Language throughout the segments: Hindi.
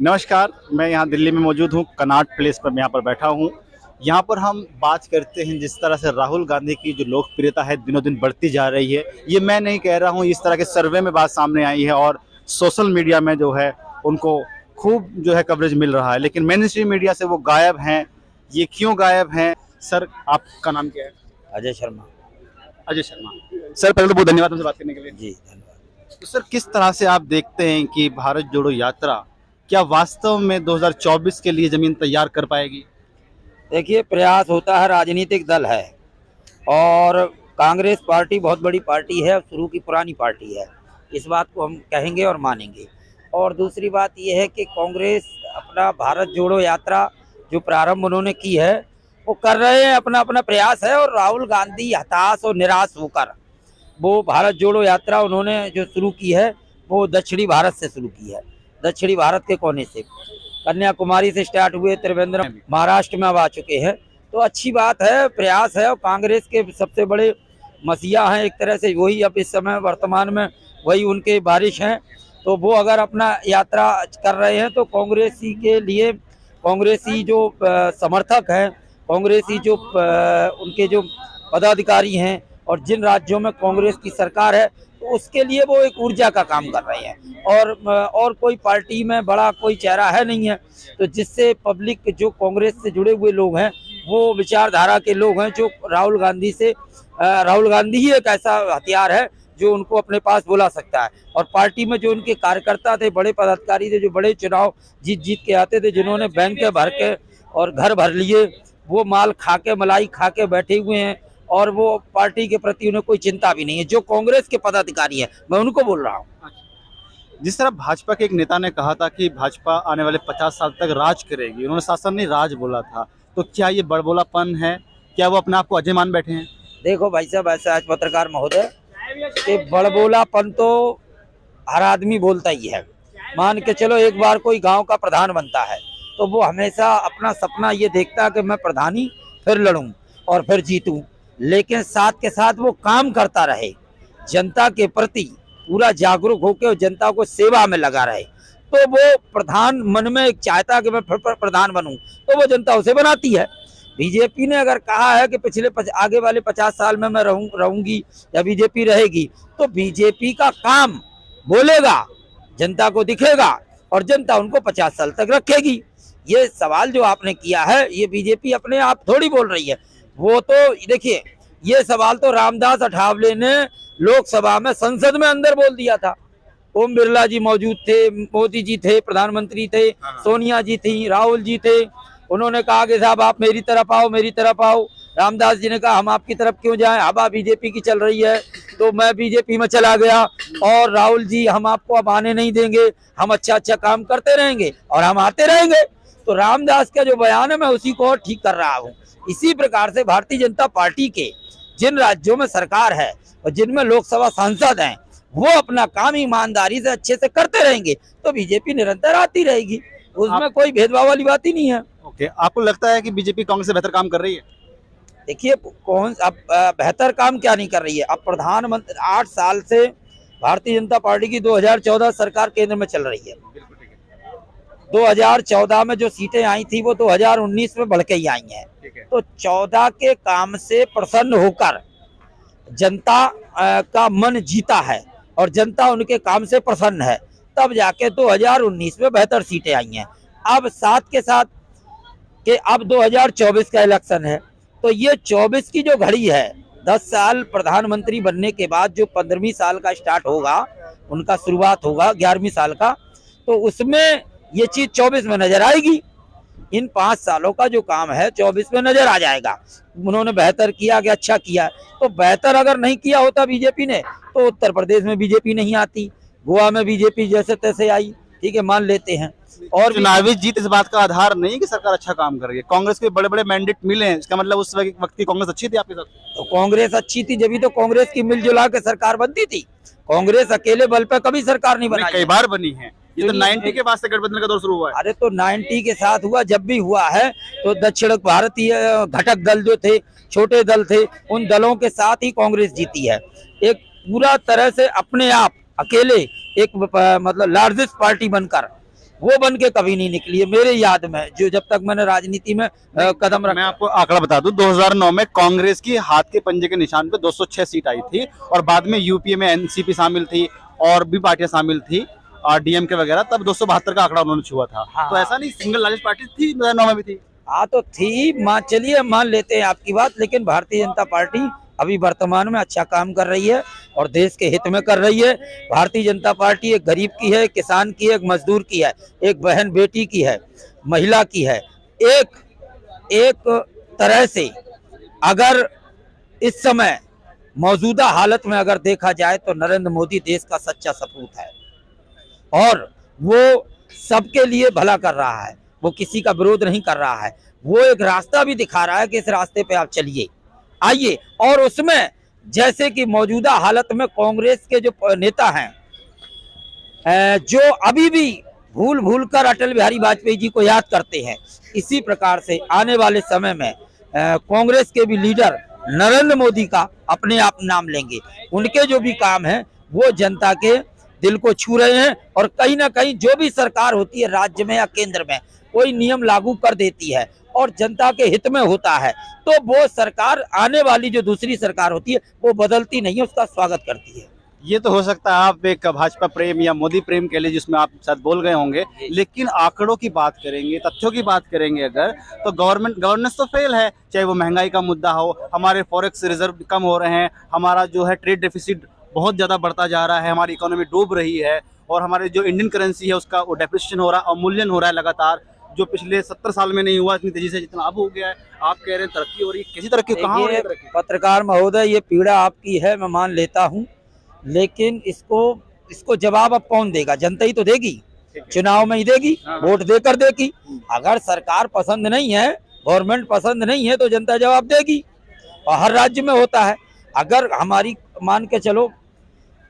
नमस्कार, मैं यहाँ दिल्ली में मौजूद हूँ, कनॉट प्लेस पर मैं यहाँ पर बैठा हूँ। यहाँ पर हम बात करते हैं जिस तरह से राहुल गांधी की जो लोकप्रियता है दिनों दिन बढ़ती जा रही है। ये मैं नहीं कह रहा हूँ, इस तरह के सर्वे में बात सामने आई है और सोशल मीडिया में जो है उनको खूब जो है कवरेज मिल रहा है, लेकिन मेन स्ट्रीम मीडिया से वो गायब हैं। ये क्यों गायब हैं? सर, आपका नाम क्या है? अजय शर्मा। अजय शर्मा। सर, पहले तो बहुत धन्यवाद हमसे बात करने के लिए। जी धन्यवाद। तो सर, किस तरह से आप देखते हैं कि भारत जोड़ो यात्रा क्या वास्तव में 2024 के लिए जमीन तैयार कर पाएगी? देखिए, प्रयास होता है, राजनीतिक दल है और कांग्रेस पार्टी बहुत बड़ी पार्टी है, शुरू की पुरानी पार्टी है, इस बात को हम कहेंगे और मानेंगे। और दूसरी बात यह है कि कांग्रेस अपना भारत जोड़ो यात्रा जो प्रारंभ उन्होंने की है वो कर रहे हैं, अपना अपना प्रयास है। और राहुल गांधी हताश और निराश होकर वो भारत जोड़ो यात्रा उन्होंने जो शुरू की है वो दक्षिणी भारत से शुरू की है, दक्षिणी भारत के कोने से कन्याकुमारी से स्टार्ट हुए, त्रिवेंद्रम महाराष्ट्र में अब आ चुके हैं। तो अच्छी बात है, प्रयास है और कांग्रेस के सबसे बड़े मसीहा हैं एक तरह से वही, अब इस समय वर्तमान में वही उनके बारिश हैं। तो वो अगर अपना यात्रा कर रहे हैं तो कांग्रेसी के लिए, कांग्रेसी जो समर्थक हैं, कांग्रेसी जो उनके जो पदाधिकारी हैं और जिन राज्यों में कांग्रेस की सरकार है तो उसके लिए वो एक ऊर्जा का काम कर रहे हैं। और कोई पार्टी में बड़ा कोई चेहरा है नहीं है, तो जिससे पब्लिक जो कांग्रेस से जुड़े हुए लोग हैं वो विचारधारा के लोग हैं जो राहुल गांधी ही एक ऐसा हथियार है जो उनको अपने पास बुला सकता है। और पार्टी में जो उनके कार्यकर्ता थे, बड़े पदाधिकारी थे, जो बड़े चुनाव जीत के आते थे, जिन्होंने बैंक भर के और घर भर लिए, वो माल खा के, मलाई खा के बैठे हुए हैं और वो पार्टी के प्रति उन्हें कोई चिंता भी नहीं है। जो कांग्रेस के पदाधिकारी हैं, मैं उनको बोल रहा हूँ। जिस तरह भाजपा के एक नेता ने कहा था कि भाजपा आने वाले 50 साल तक राज करेगी, उन्होंने शासन नहीं राज बोला था, तो क्या ये बड़बोलापन है? क्या वो अपने आप को अजय मान बैठे हैं? देखो भाई साहब, ऐसा आज पत्रकार महोदय कि बड़बोलापन तो हर आदमी बोलता ही है। मान के चलो, एक बार कोई गांव का प्रधान बनता है तो वो हमेशा अपना सपना ये देखता है कि मैं प्रधानी फिर लड़ूं और फिर जीतूं, लेकिन साथ के साथ वो काम करता रहे, जनता के प्रति पूरा जागरूक होकर और जनता को सेवा में लगा रहे। तो वो प्रधान मन में एक चाहता कि मैं फिर प्रधान बनूं, तो वो जनता उसे बनाती है। बीजेपी ने अगर कहा है कि आगे वाले 50 साल में मैं रहूंगी या बीजेपी रहेगी, तो बीजेपी का काम बोलेगा, जनता को दिखेगा और जनता उनको 50 साल तक रखेगी। ये सवाल जो आपने किया है, ये बीजेपी अपने आप थोड़ी बोल रही है। वो तो देखिए, ये सवाल तो रामदास अठावले ने लोकसभा में, संसद में अंदर बोल दिया था। ओम बिरला जी मौजूद थे, मोदी जी थे, प्रधानमंत्री थे, सोनिया जी थी, राहुल जी थे। उन्होंने कहा कि साहब आप मेरी तरफ आओ, मेरी तरफ आओ। रामदास जी ने कहा हम आपकी तरफ क्यों जाएं, हवा बीजेपी की चल रही है, तो मैं बीजेपी में चला गया। और राहुल जी, हम आपको अब आने नहीं देंगे, हम अच्छा अच्छा काम करते रहेंगे और हम आते रहेंगे। तो रामदास का जो बयान है मैं उसी को और ठीक कर रहा हूँ। इसी प्रकार से भारतीय जनता पार्टी के जिन राज्यों में सरकार है और जिनमें लोकसभा सांसद हैं, वो अपना काम ईमानदारी से अच्छे से करते रहेंगे तो बीजेपी निरंतर आती रहेगी, उसमें कोई भेदभाव वाली बात ही नहीं है। ओके, आपको लगता है कि बीजेपी कांग्रेस से बेहतर काम कर रही है? देखिए, कौन अब बेहतर काम क्या नहीं कर रही है। अब प्रधानमंत्री 8 साल से भारतीय जनता पार्टी की 2014 सरकार केंद्र में चल रही है। 2014 में जो सीटें आई थी वो 2019 में बढ़ के ही आई हैं। तो 14 के काम से प्रसन्न होकर जनता का मन जीता है और जनता उनके काम से प्रसन्न है, तब जाके 2019 में बेहतर सीटें आई हैं। अब साथ के साथ कि अब 2024 का इलेक्शन है, तो ये 24 की जो घड़ी है, 10 साल प्रधानमंत्री बनने के बाद जो 15वीं साल का स्टार्ट होगा, उनका शुरुआत होगा 11वीं साल का, तो उसमें ये चीज 24 में नजर आएगी। इन 5 सालों का जो काम है 24 में नजर आ जाएगा। उन्होंने बेहतर किया कि अच्छा किया। तो बेहतर अगर नहीं किया होता बीजेपी ने तो उत्तर प्रदेश में बीजेपी नहीं आती, गोवा में बीजेपी जैसे तैसे आई, ठीक है, मान लेते हैं। और चुनावी जीत इस बात का आधार नहीं कि सरकार अच्छा काम कर रही है। कांग्रेस के बड़े बड़े मैंडेट मिले हैं, इसका मतलब उस वक्त की कांग्रेस अच्छी थी आपके साथ? तो कांग्रेस अच्छी थी, जब भी तो कांग्रेस की मिलजुला के सरकार बनती थी। कांग्रेस अकेले बल पे कभी सरकार नहीं बनाई, कई बार बनी है। ये तो 90 के बाद से गठबंधन का दौर शुरू हुआ है। अरे तो 90 के साथ हुआ, जब भी हुआ है तो दक्षिण भारतीय घटक दल जो थे, छोटे दल थे, उन दलों के साथ ही कांग्रेस जीती है। एक पूरा तरह से अपने आप अकेले एक मतलब लार्जेस्ट पार्टी बनकर वो बन के कभी नहीं निकली है मेरे याद में, जो जब तक मैंने राजनीति में कदम रखा। मैं आपको आंकड़ा बता दूं, 2009 में कांग्रेस की हाथ के पंजे के निशान पे 206 सीट आई थी, और बाद में यूपीए में एनसीपी शामिल थी और भी पार्टियां शामिल थी, डीएमके वगैरह, तब 272 का आंकड़ा उन्होंने छुआ था। हाँ। तो ऐसा नहीं, सिंगल लार्जेस्ट पार्टी थी 2009 में भी थी। हाँ तो थी, चलिए मान लेते हैं आपकी बात, लेकिन भारतीय जनता पार्टी अभी वर्तमान में अच्छा काम कर रही है और देश के हित में कर रही है। भारतीय जनता पार्टी एक गरीब की है, किसान की है, एक मजदूर की है, एक बहन बेटी की है, महिला की है। एक तरह से अगर इस समय मौजूदा हालत में अगर देखा जाए तो नरेंद्र मोदी देश का सच्चा सपूत है और वो सबके लिए भला कर रहा है, वो किसी का विरोध नहीं कर रहा है, वो एक रास्ता भी दिखा रहा है कि इस रास्ते पे आप चलिए, आइए। और उसमें जैसे कि मौजूदा हालत में कांग्रेस के जो नेता हैं, जो अभी भी भूल भूल कर अटल बिहारी वाजपेयी जी को याद करते हैं, इसी प्रकार से आने वाले समय में कांग्रेस के भी लीडर नरेंद्र मोदी का अपने आप नाम लेंगे। उनके जो भी काम है वो जनता के दिल को छू रहे हैं और कहीं ना कहीं जो भी सरकार होती है राज्य में या केंद्र में, कोई नियम लागू कर देती है और जनता के हित में होता है, तो वो सरकार, आने वाली जो दूसरी सरकार होती है, वो बदलती नहीं है, उसका स्वागत करती है। ये तो हो सकता है आप एक भाजपा प्रेम या मोदी प्रेम के लिए, जिसमें आप शायद बोल गए होंगे, लेकिन आंकड़ों की बात करेंगे, तथ्यों की बात करेंगे अगर, तो गवर्नेंस तो फेल है। चाहे वो महंगाई का मुद्दा हो, हमारे फॉरेक्स रिजर्व कम हो रहे हैं, हमारा जो है ट्रेड डेफिसिट बहुत ज़्यादा बढ़ता जा रहा है, हमारी इकोनॉमी डूब रही है, और हमारे जो इंडियन करेंसी है उसका वो डेप्रिसिएशन हो रहा है, अवमूल्यन हो रहा है लगातार, जो पिछले 70 साल में नहीं हुआ इतनी तेजी से जितना अब हो गया है। आप कह रहे हैं तरक्की हो रही है, कैसी तरक्की, कहाँ हो रही है तरक्की? पत्रकार महोदय, ये पीड़ा आपकी है, मैं मान लेता हूँ, लेकिन इसको जवाब अब कौन देगा? जनता ही तो देगी, चुनाव में ही देगी, वोट देकर देगी। अगर सरकार पसंद नहीं है, गवर्नमेंट पसंद नहीं है, तो जनता जवाब देगी, और हर राज्य में होता है। अगर हमारी मान के चलो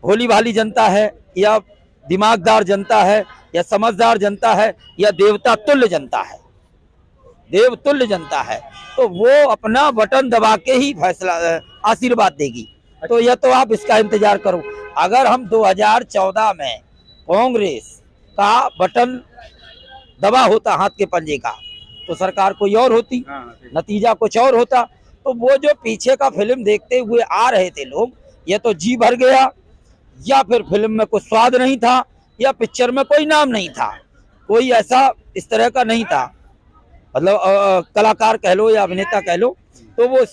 भोली भाली जनता है, या दिमागदार जनता है, या समझदार जनता है, या देवता तुल्य जनता है, देवतुल्य जनता है, तो वो अपना बटन दबा के ही फैसला, आशीर्वाद देगी। तो यह तो आप इसका इंतजार करो। अगर हम 2014 में कांग्रेस का बटन दबा होता हाथ के पंजे का, तो सरकार कोई और होती, नतीजा कुछ और होता। तो वो जो पीछे का फिल्म देखते हुए आ रहे थे लोग, ये तो जी भर गया, या फिर फिल्म में कुछ स्वाद नहीं था, या पिक्चर में कोई नाम नहीं था, कोई ऐसा इस तरह का नहीं था, मतलब कलाकार कह लो या अभिनेता कह लो, तो वो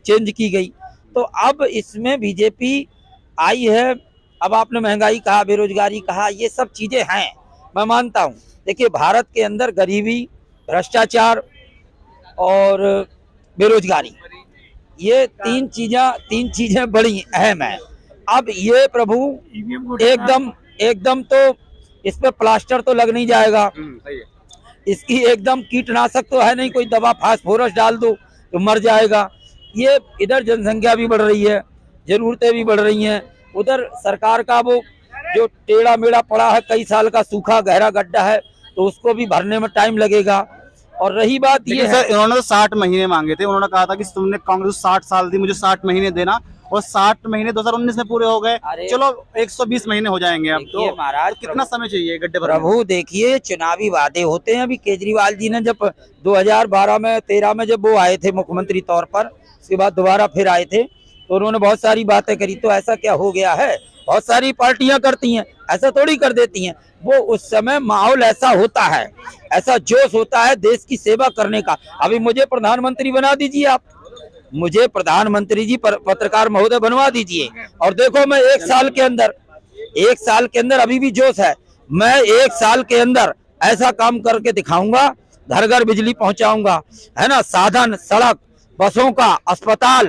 चेंज की गई। तो अब इसमें बीजेपी आई है। अब आपने महंगाई कहा, बेरोजगारी कहा, ये सब चीजें हैं, मैं मानता हूँ। देखिए, भारत के अंदर गरीबी, भ्रष्टाचार और बेरोजगारी, ये तीन चीजें बड़ी अहम है। अब ये प्रभु एकदम तो इस पे प्लास्टर तो लग नहीं जाएगा, इसकी एकदम कीटनाशक तो है नहीं, कोई दवा फास्फोरस डाल दो तो मर जाएगा। ये इधर जनसंख्या भी बढ़ रही है, जरूरतें भी बढ़ रही हैं, उधर सरकार का वो जो टेढ़ा मेढ़ा पड़ा है, कई साल का सूखा गहरा गड्ढा है, तो उसको भी भरने में टाइम लगेगा। और रही बात ये है, इन्होंने तो 60 महीने मांगे थे, उन्होंने कहा था कि तुमने कांग्रेस 60 साल दी, मुझे 60 महीने देना, और 60 महीने 2019 में पूरे हो गए। चलो 120 महीने हो जाएंगे अब तो। महाराज तो कितना समय चाहिए गड्ढे भरने में? प्रभु देखिए, चुनावी वादे होते हैं। अभी केजरीवाल जी ने जब 2012 में 13 में जब वो आए थे मुख्यमंत्री तौर पर, उसके बाद दोबारा फिर आए थे, तो उन्होंने बहुत सारी बातें करी। तो ऐसा क्या हो गया है? बहुत सारी पार्टियां करती हैं, ऐसा थोड़ी कर देती हैं। वो उस समय माहौल ऐसा होता है, ऐसा जोश होता है देश की सेवा करने का। अभी मुझे प्रधानमंत्री बना दीजिए, आप मुझे प्रधानमंत्री जी पत्रकार महोदय बनवा दीजिए, और देखो मैं एक साल के अंदर अभी भी जोश है, मैं 1 साल के अंदर ऐसा काम करके दिखाऊंगा, घर घर बिजली पहुंचाऊंगा, है ना, साधन, सड़क, बसों का, अस्पताल,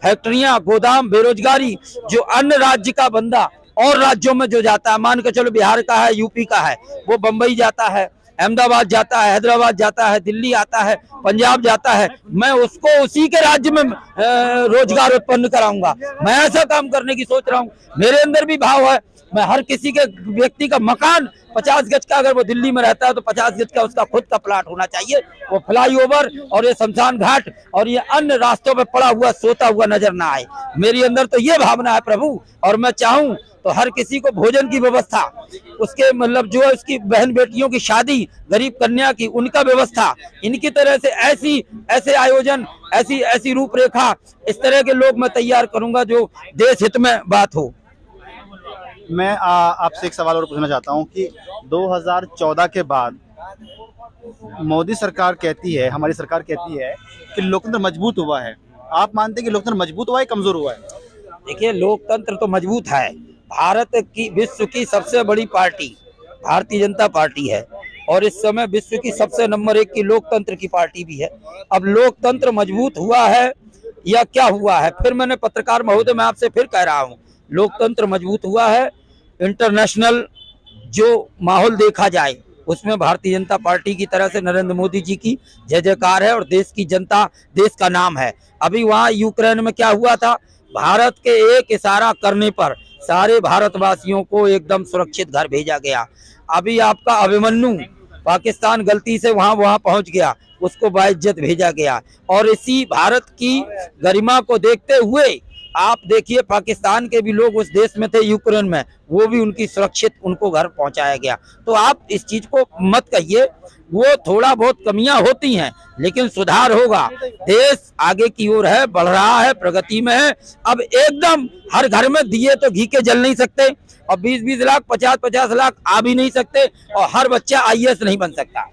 फैक्ट्रियां, गोदाम, बेरोजगारी। जो अन्य राज्य का बंदा और राज्यों में जो जाता है, मान के चलो बिहार का है, यूपी का है, वो बंबई जाता है, अहमदाबाद जाता है, हैदराबाद जाता है, दिल्ली आता है, पंजाब जाता है, मैं उसको उसी के राज्य में रोजगार उत्पन्न कराऊंगा। मैं ऐसा काम करने की सोच रहा हूँ। मेरे अंदर भी भाव है, मैं हर किसी के व्यक्ति का मकान 50 गज का अगर वो दिल्ली में रहता है तो 50 गज का उसका खुद का प्लाट होना चाहिए। वो फ्लाईओवर और ये शमशान घाट और ये अन्य रास्तों पे पड़ा हुआ सोता हुआ नजर ना आए। मेरी अंदर तो ये भावना है प्रभु, और मैं चाहूं तो हर किसी को भोजन की व्यवस्था, उसके मतलब जो है उसकी बहन बेटियों की शादी, गरीब कन्या की उनका व्यवस्था, इनकी तरह से ऐसे आयोजन, ऐसी रूपरेखा, इस तरह के लोग मैं तैयार करूंगा जो देश हित में बात हो। मैं आपसे एक सवाल और पूछना चाहता हूं कि 2014 के बाद मोदी सरकार कहती है, हमारी सरकार कहती है कि लोकतंत्र मजबूत हुआ है। आप मानते हैं कि लोकतंत्र मजबूत हुआ है, कमजोर हुआ है? देखिए, लोकतंत्र तो मजबूत है। भारत की विश्व की सबसे बड़ी पार्टी भारतीय जनता पार्टी है और इस समय विश्व की सबसे नंबर 1 की लोकतंत्र की पार्टी भी है। अब लोकतंत्र मजबूत हुआ है या क्या हुआ है? फिर मैंने पत्रकार महोदय, मैं आपसे फिर कह रहा हूँ, लोकतंत्र मजबूत हुआ है। इंटरनेशनल जो माहौल देखा जाए उसमें भारतीय जनता पार्टी की तरह से नरेंद्र मोदी जी की जय जयकार है और देश की जनता, देश का नाम है। अभी वहाँ यूक्रेन में क्या हुआ था? भारत के एक इशारा करने पर सारे भारतवासियों को एकदम सुरक्षित घर भेजा गया। अभी आपका अभिमन्यु पाकिस्तान गलती से वहां पहुंच गया, उसको बाइज्जत भेजा गया। और इसी भारत की गरिमा को देखते हुए आप देखिए, पाकिस्तान के भी लोग उस देश में थे यूक्रेन में, वो भी उनकी सुरक्षित उनको घर पहुंचाया गया। तो आप इस चीज को मत कहिए, वो थोड़ा बहुत कमियां होती हैं लेकिन सुधार होगा। देश आगे की ओर है, बढ़ रहा है, प्रगति में है। अब एकदम हर घर में दिए तो घी के जल नहीं सकते और 20-20 लाख 50-50 लाख आ भी नहीं सकते और हर बच्चा IAS नहीं बन सकता।